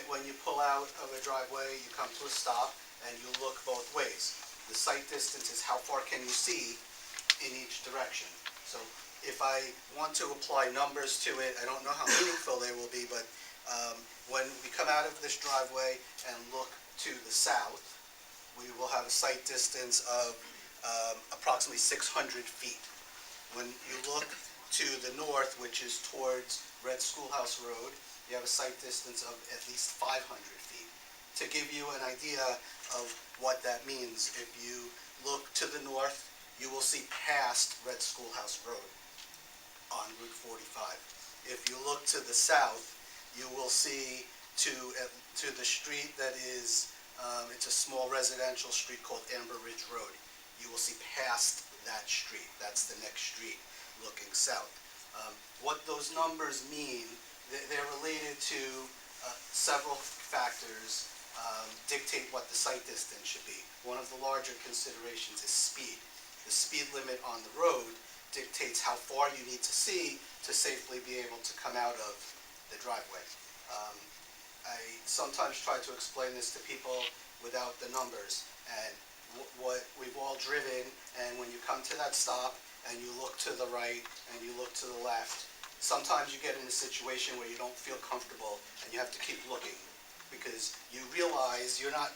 When you pull out of a driveway, you come to a stop and you look both ways. The sight distance is how far can you see in each direction. So if I want to apply numbers to it, I don't know how meaningful they will be, but when we come out of this driveway and look to the south, we will have a sight distance of approximately 600 feet. When you look to the north, which is towards Red Schoolhouse Road, you have a sight distance of at least 500 feet. To give you an idea of what that means, if you look to the north, you will see past Red Schoolhouse Road on Route 45. If you look to the south, you will see to the street that is, it's a small residential street called Amber Ridge Road. You will see past that street. That's the next street looking south. What those numbers mean, they're related to several factors dictate what the sight distance should be. One of the larger considerations is speed. The speed limit on the road dictates how far you need to see to safely be able to come out of the driveway. I sometimes try to explain this to people without the numbers, and what we've all driven, and when you come to that stop and you look to the right and you look to the left, sometimes you get in a situation where you don't feel comfortable and you have to keep looking because you realize you're not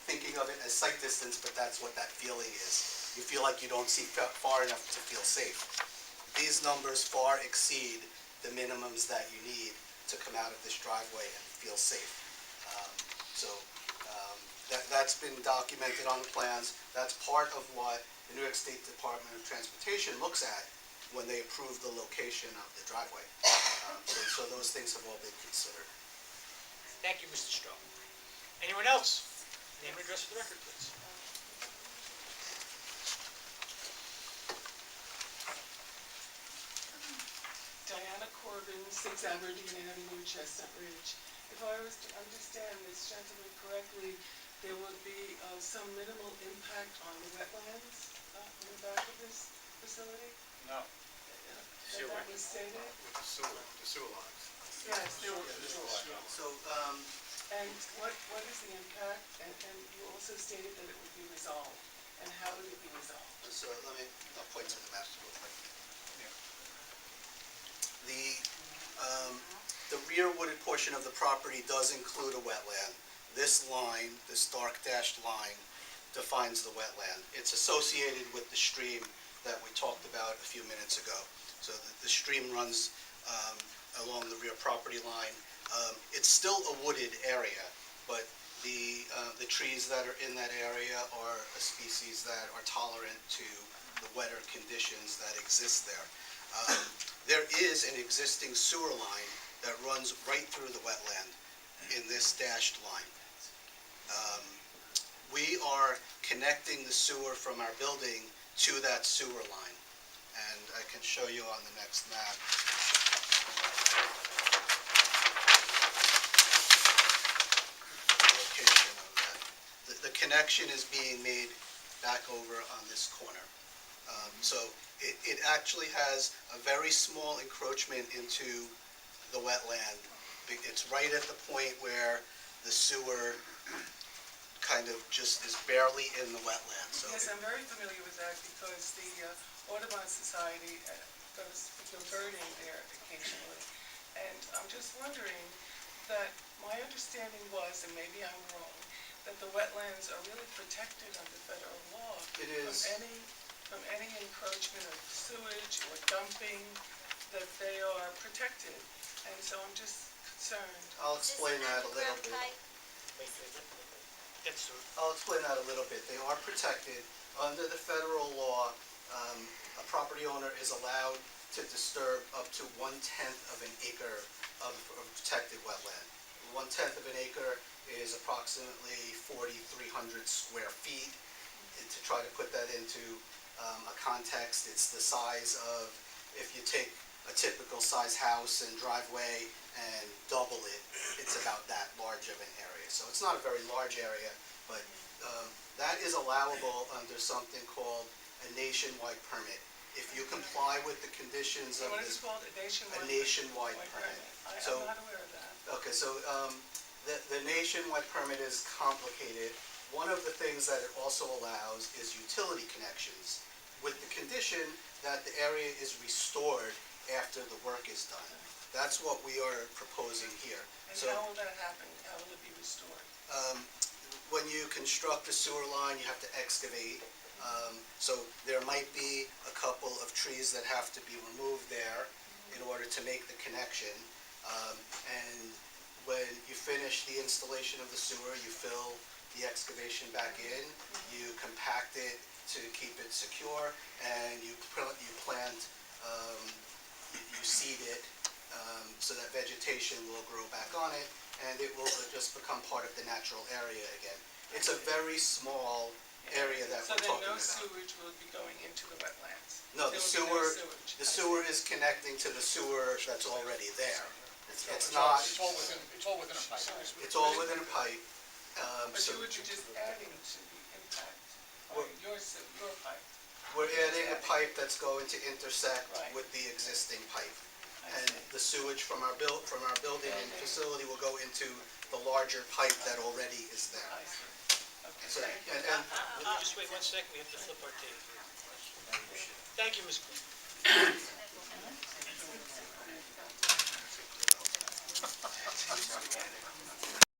thinking of it as sight distance, but that's what that feeling is. You feel like you don't see far enough to feel safe. These numbers far exceed the minimums that you need to come out of this driveway and feel safe. That's been documented on the plans. That's part of what the New York State Department of Transportation looks at when they approve the location of the driveway. So those things have all been considered. Thank you, Mr. Stroh. Anyone else? Name and address for the record, please. Diana Corbin, 6 Aberdeen Avenue, Chestnut Ridge. If I was to understand this gentleman correctly, there would be some minimal impact on the wetlands in the back of this facility? No. That was stated? With the sewer lines. Yes, there was the sewer lines. So, And what is the impact? And you also stated that it would be resolved. And how would it be resolved? so I'll point to the map real quick. The rear wooded portion of the property does include a wetland. This line, this dark dashed line, defines the wetland. It's associated with the stream that we talked about a few minutes ago. So the stream runs along the rear property line. It's still a wooded area, but the trees that are in that area are a species that are tolerant to the wetter conditions that exist there. There is an existing sewer line that runs right through the wetland in this dashed line. We are connecting the sewer from our building to that sewer line, and I can show you on the next map. The location of that. The connection is being made back over on this corner. So it actually has a very small encroachment into the wetland. It's right at the point where the sewer kind of just is barely in the wetland. So Yes, I'm very familiar with that because the Audubon Society does birding there occasionally. And I'm just wondering that my understanding was, and maybe I'm wrong, that the wetlands are really protected under federal law. It is. From any encroachment of sewage or dumping, that they are protected. And so I'm just concerned. I'll explain that a little bit. I'll explain that a little bit. They are protected. Under the federal law, a property owner is allowed to disturb up to 1/10 of an acre of protected wetland. 1/10 of an acre is approximately 4,300 square feet. And to try to put that into a context, it's the size of, if you take a typical size house and driveway and double it, it's about that large of an area. So it's not a very large area, but that is allowable under something called a nationwide permit. If you comply with the conditions of What is this, it called? A nationwide? a nationwide permit. I'm So not aware of that. Okay, so the nationwide permit is complicated. One of the things that it also allows is utility connections with the condition that the area is restored after the work is done. That's what we are proposing here. And So how will that happen? How will it be restored? when you construct a sewer line, you have to excavate. So there might be a couple of trees that have to be removed there in order to make the connection. And when you finish the installation of the sewer, you fill the excavation back in, you compact it to keep it secure, and you plant, you seed it so that vegetation will grow back on it, and it will just become part of the natural area again. It's a very small area that we're talking about. So then no sewage will be going into the wetlands? No, the There will be sewer, sewage. the sewer is connecting to the sewer that's already there. It's all- not, It's all within a pipe. it's all within a pipe. But So you would be just adding to the impact Well- on your pipe. we're adding a pipe that's going to intersect Right. with the existing pipe. I And see. the sewage from our building and facility will go into the larger pipe that already is there. I see. Okay, So, thank you. and Just wait 1 second, we have to flip our tape. Thank you, Ms. Quinn.